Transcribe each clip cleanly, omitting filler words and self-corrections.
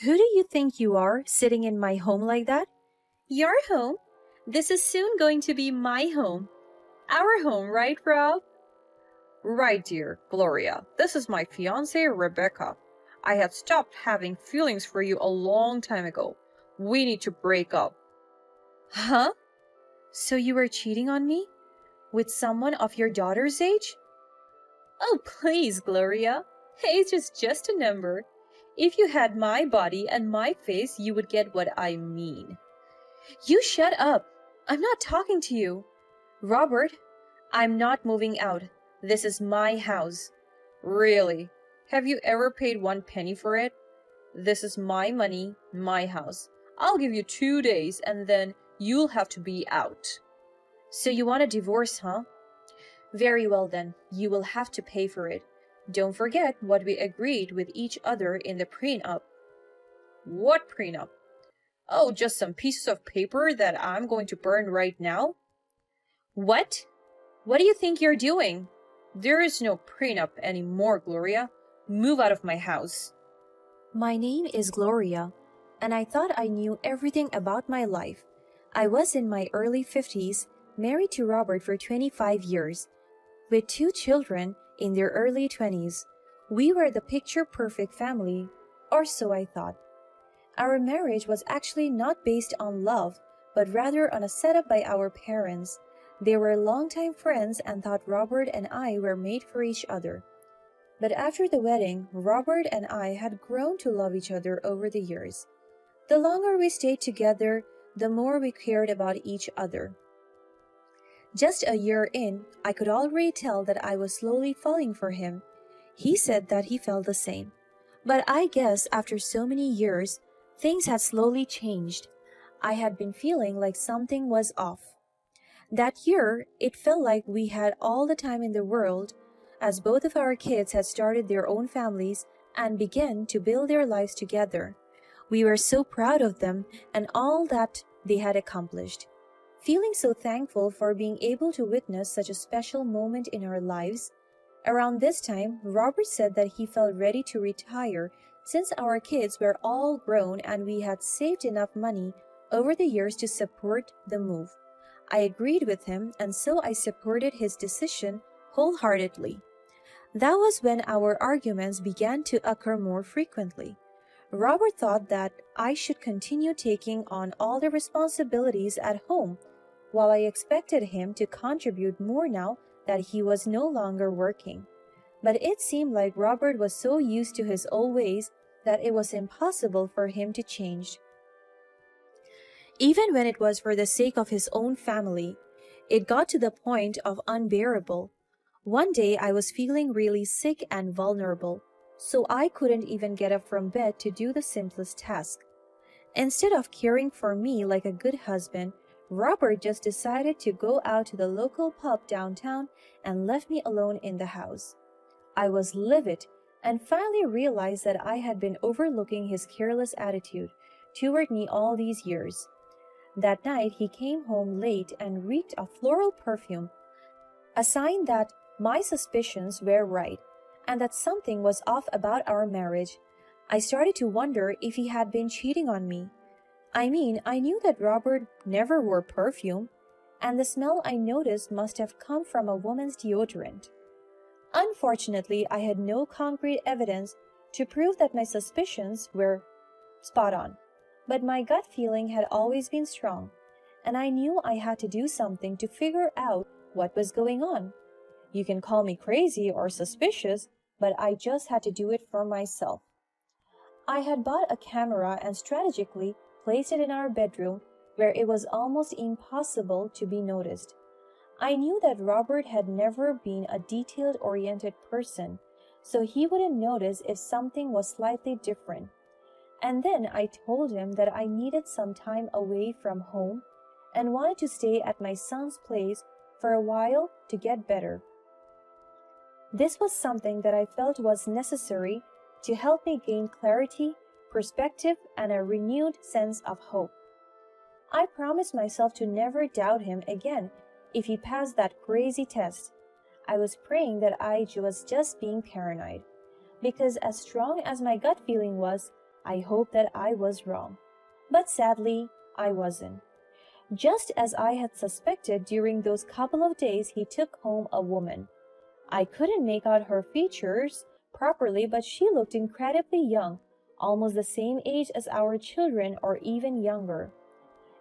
Who do you think you are, sitting in my home like that? Your home? This is soon going to be my home. Our home, right, Rob? Right, dear Gloria. This is my fiancée, Rebecca. I had stopped having feelings for you a long time ago. We need to break up. Huh? So you were cheating on me? With someone of your daughter's age? Oh, please, Gloria. Age is just a number. If you had my body and my face, you would get what I mean. You shut up. I'm not talking to you. Robert, I'm not moving out. This is my house. Really? Have you ever paid one penny for it? This is my money, my house. I'll give you 2 days and then you'll have to be out. So you want a divorce, huh? Very well then, you will have to pay for it. Don't forget what we agreed with each other in the prenup. What prenup? Oh, just some pieces of paper that I'm going to burn right now? What? What do you think you're doing? There is no prenup anymore, Gloria. Move out of my house. My name is Gloria, and I thought I knew everything about my life. I was in my early 50s, married to Robert for 25 years, with 2 children in their early 20s. We were the picture-perfect family, or so I thought. Our marriage was actually not based on love, but rather on a setup by our parents. They were longtime friends and thought Robert and I were made for each other. But after the wedding, Robert and I had grown to love each other over the years. The longer we stayed together, the more we cared about each other. Just a year in, I could already tell that I was slowly falling for him. He said that he felt the same. But I guess after so many years, things had slowly changed. I had been feeling like something was off. That year, it felt like we had all the time in the world, as both of our kids had started their own families and began to build their lives together. We were so proud of them and all that they had accomplished. Feeling so thankful for being able to witness such a special moment in our lives, around this time, Robert said that he felt ready to retire since our kids were all grown and we had saved enough money over the years to support the move. I agreed with him, and so I supported his decision wholeheartedly. That was when our arguments began to occur more frequently. Robert thought that I should continue taking on all the responsibilities at home, while I expected him to contribute more now that he was no longer working. But it seemed like Robert was so used to his old ways that it was impossible for him to change. Even when it was for the sake of his own family, it got to the point of unbearable. One day I was feeling really sick and vulnerable, so I couldn't even get up from bed to do the simplest task. Instead of caring for me like a good husband, Robert just decided to go out to the local pub downtown and left me alone in the house. I was livid and finally realized that I had been overlooking his careless attitude toward me all these years. That night he came home late and reeked of floral perfume, a sign that my suspicions were right and that something was off about our marriage. I started to wonder if he had been cheating on me. I mean, I knew that Robert never wore perfume, and the smell I noticed must have come from a woman's deodorant. Unfortunately, I had no concrete evidence to prove that my suspicions were spot on, but my gut feeling had always been strong, and I knew I had to do something to figure out what was going on. You can call me crazy or suspicious, but I just had to do it for myself. I had bought a camera and strategically placed it in our bedroom where it was almost impossible to be noticed. I knew that Robert had never been a detail-oriented person, so he wouldn't notice if something was slightly different. And then I told him that I needed some time away from home and wanted to stay at my son's place for a while to get better. This was something that I felt was necessary to help me gain clarity, perspective, and a renewed sense of hope. I promised myself to never doubt him again if he passed that crazy test. I was praying that I was just being paranoid, because as strong as my gut feeling was, I hoped that I was wrong. But sadly, I wasn't. Just as I had suspected, during those couple of days he took home a woman. I couldn't make out her features properly, but she looked incredibly young, almost the same age as our children or even younger.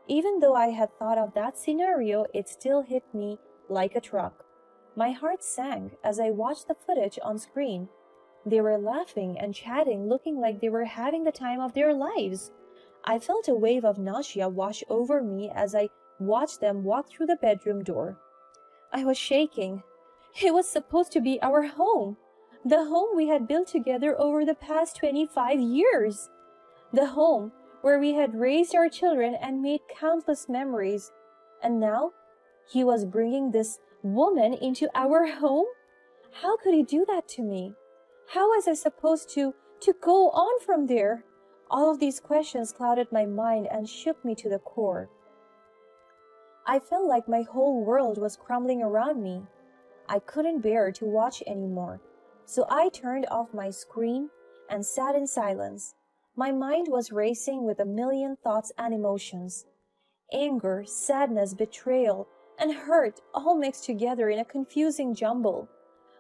Even though I had thought of that scenario, it still hit me like a truck. My heart sank as I watched the footage on screen. They were laughing and chatting, looking like they were having the time of their lives. I felt a wave of nausea wash over me as I watched them walk through the bedroom door. I was shaking. It was supposed to be our home. The home we had built together over the past 25 years. The home where we had raised our children and made countless memories. And now he was bringing this woman into our home? How could he do that to me? How was I supposed to go on from there? All of these questions clouded my mind and shook me to the core. I felt like my whole world was crumbling around me. I couldn't bear to watch anymore, so I turned off my screen and sat in silence. My mind was racing with a million thoughts and emotions. Anger, sadness, betrayal, and hurt all mixed together in a confusing jumble.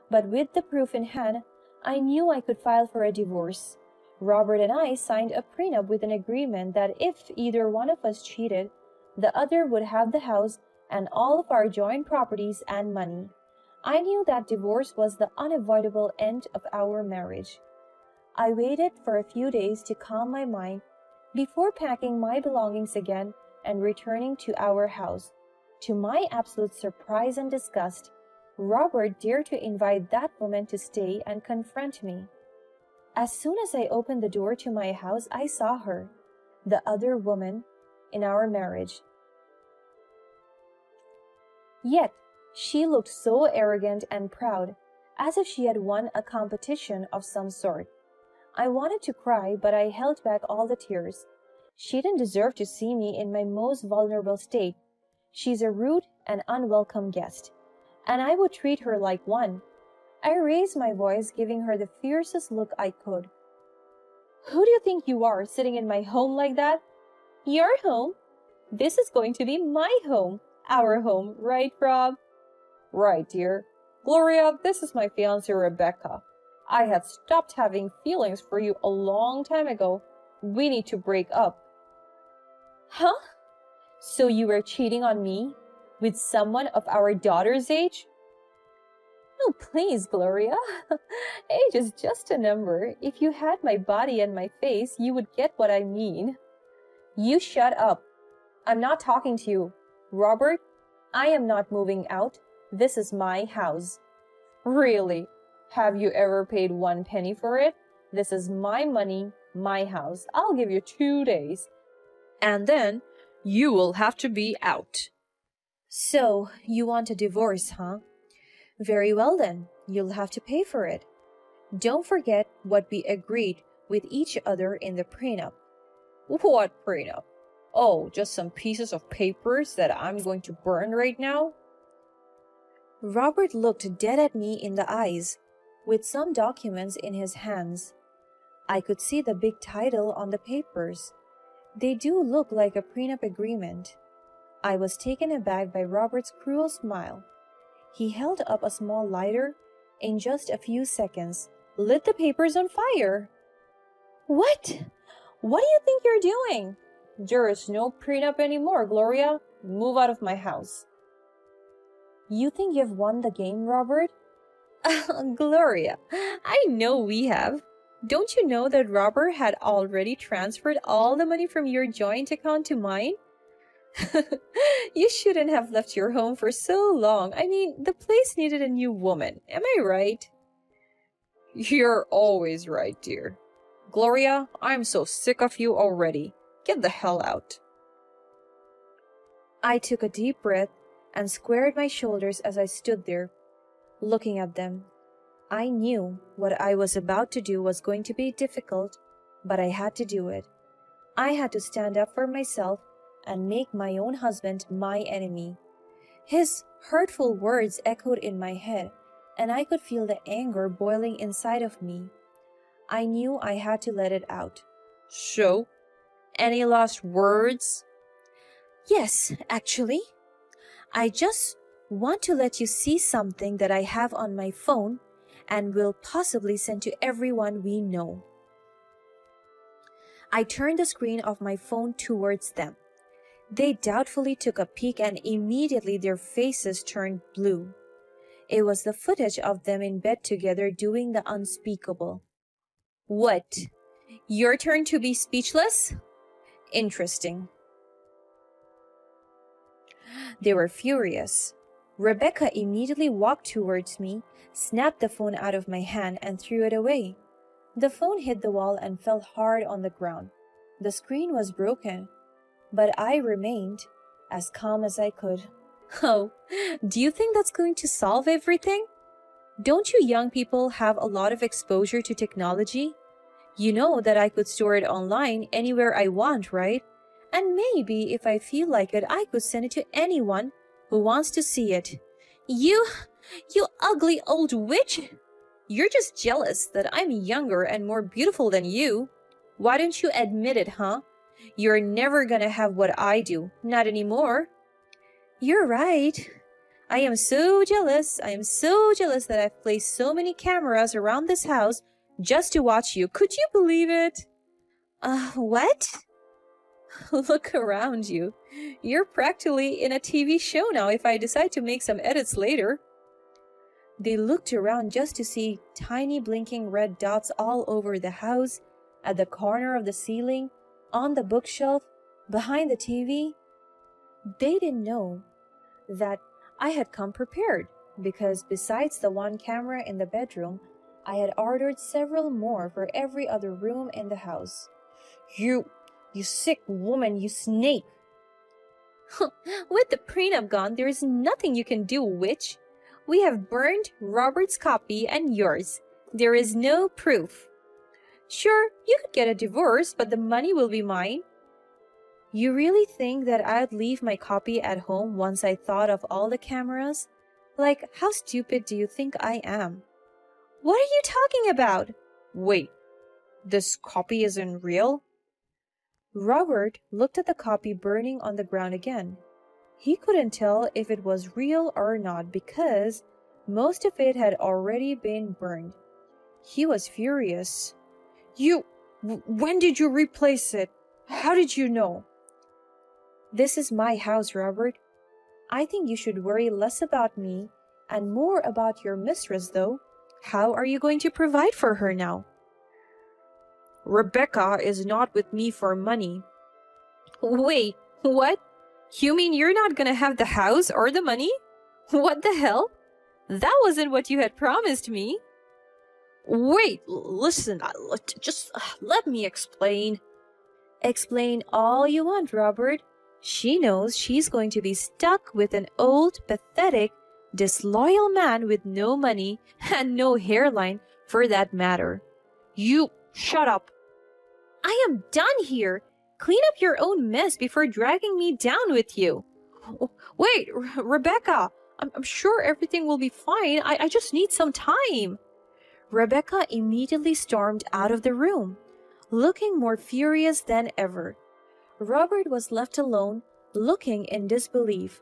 But with the proof in hand, I knew I could file for a divorce. Robert and I signed a prenup with an agreement that if either one of us cheated, the other would have the house and all of our joint properties and money. I knew that divorce was the unavoidable end of our marriage. I waited for a few days to calm my mind before packing my belongings again and returning to our house. To my absolute surprise and disgust, Robert dared to invite that woman to stay and confront me. As soon as I opened the door to my house, I saw her, the other woman in our marriage. Yet, she looked so arrogant and proud, as if she had won a competition of some sort. I wanted to cry, but I held back all the tears. She didn't deserve to see me in my most vulnerable state. She's a rude and unwelcome guest, and I would treat her like one. I raised my voice, giving her the fiercest look I could. Who do you think you are, sitting in my home like that? Your home? This is going to be my home. Our home, right, Rob? Right, dear. Gloria, this is my fiancée Rebecca. I had stopped having feelings for you a long time ago. We need to break up. Huh? So you were cheating on me? With someone of our daughter's age? Oh, please, Gloria. Age is just a number. If you had my body and my face, you would get what I mean. You shut up. I'm not talking to you. Robert, I am not moving out. This is my house. Really? Have you ever paid 1 penny for it? This is my money, my house. I'll give you 2 days. And then you will have to be out. So, you want a divorce, huh? Very well then, you'll have to pay for it. Don't forget what we agreed with each other in the prenup. What prenup? Oh, just some pieces of papers that I'm going to burn right now? Robert looked dead at me in the eyes, with some documents in his hands. I could see the big title on the papers. They do look like a prenup agreement. I was taken aback by Robert's cruel smile. He held up a small lighter, in just a few seconds, lit the papers on fire. What? What do you think you're doing? There is no prenup anymore, Gloria. Move out of my house. You think you've won the game, Robert? Gloria, I know we have. Don't you know that Robert had already transferred all the money from your joint account to mine? You shouldn't have left your home for so long. I mean, the place needed a new woman. Am I right? You're always right, dear. Gloria, I'm so sick of you already. Get the hell out. I took a deep breath and squared my shoulders as I stood there, looking at them. I knew what I was about to do was going to be difficult, but I had to do it. I had to stand up for myself and make my own husband my enemy. His hurtful words echoed in my head, and I could feel the anger boiling inside of me. I knew I had to let it out. So, any last words? Yes, actually. I just want to let you see something that I have on my phone and will possibly send to everyone we know. I turned the screen of my phone towards them. They doubtfully took a peek and immediately their faces turned blue. It was the footage of them in bed together doing the unspeakable. What? Your turn to be speechless? Interesting. They were furious. Rebecca immediately walked towards me, snapped the phone out of my hand, and threw it away. The phone hit the wall and fell hard on the ground. The screen was broken, but I remained as calm as I could. Oh, do you think that's going to solve everything? Don't you young people have a lot of exposure to technology? You know that I could store it online anywhere I want, right? And maybe if I feel like it, I could send it to anyone who wants to see it. You ugly old witch! You're just jealous that I'm younger and more beautiful than you. Why don't you admit it, huh? You're never gonna have what I do, not anymore. You're right. I am so jealous. I am so jealous that I've placed so many cameras around this house just to watch you. Could you believe it? What? Look around you. You're practically in a TV show now if I decide to make some edits later. They looked around just to see tiny blinking red dots all over the house, at the corner of the ceiling, on the bookshelf, behind the TV. They didn't know that I had come prepared because besides the one camera in the bedroom, I had ordered several more for every other room in the house. You sick woman, you snake! With the prenup gone, there is nothing you can do, witch. We have burned Robert's copy and yours. There is no proof. Sure, you could get a divorce, but the money will be mine. You really think that I'd leave my copy at home once I thought of all the cameras? Like, how stupid do you think I am? What are you talking about? Wait, this copy isn't real? Robert looked at the copy burning on the ground again. He couldn't tell if it was real or not because most of it had already been burned. He was furious. When did you replace it? How did you know? This is my house, Robert. I think you should worry less about me and more about your mistress, though. How are you going to provide for her now? Rebecca is not with me for money. Wait, what? You mean you're not gonna have the house or the money? What the hell? That wasn't what you had promised me. Wait, listen, just let me explain. Explain all you want, Robert. She knows she's going to be stuck with an old, pathetic, disloyal man with no money and no hairline for that matter. You shut up. I am done here. Clean up your own mess before dragging me down with you. Wait, Rebecca, I'm sure everything will be fine. I just need some time. Rebecca immediately stormed out of the room, looking more furious than ever. Robert was left alone, looking in disbelief.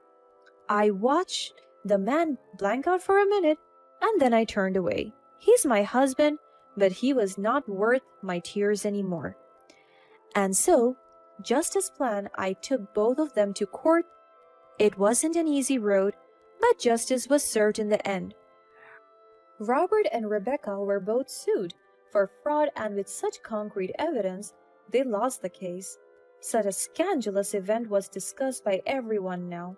I watched the man blank out for a minute, and then I turned away. He's my husband, but he was not worth my tears anymore. And so, just as planned, I took both of them to court. It wasn't an easy road, but justice was served in the end. Robert and Rebecca were both sued for fraud, and with such concrete evidence, they lost the case. Such a scandalous event was discussed by everyone now.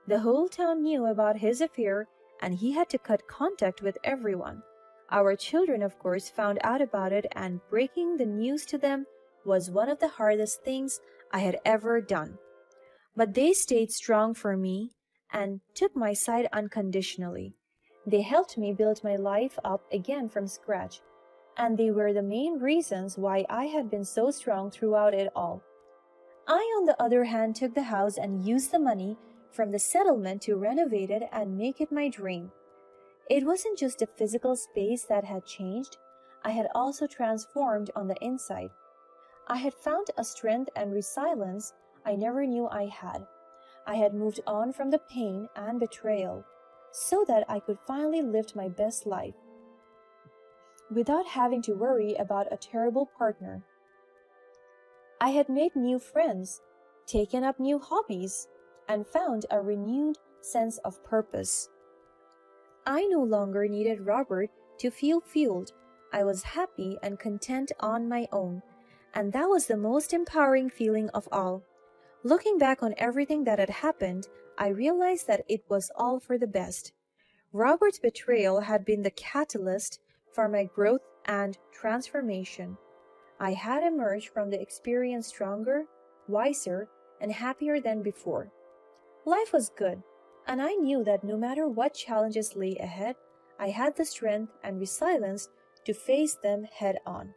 The whole town knew about his affair, and he had to cut contact with everyone. Our children, of course, found out about it, and breaking the news to them was one of the hardest things I had ever done. But they stayed strong for me and took my side unconditionally. They helped me build my life up again from scratch, and they were the main reasons why I had been so strong throughout it all. I, on the other hand, took the house and used the money from the settlement to renovate it and make it my dream. It wasn't just the physical space that had changed, I had also transformed on the inside. I had found a strength and resilience I never knew I had. I had moved on from the pain and betrayal so that I could finally live my best life without having to worry about a terrible partner. I had made new friends, taken up new hobbies, and found a renewed sense of purpose. I no longer needed Robert to feel fueled. I was happy and content on my own, and that was the most empowering feeling of all. Looking back on everything that had happened, I realized that it was all for the best. Robert's betrayal had been the catalyst for my growth and transformation. I had emerged from the experience stronger, wiser, and happier than before. Life was good, and I knew that no matter what challenges lay ahead, I had the strength and resilience to face them head on.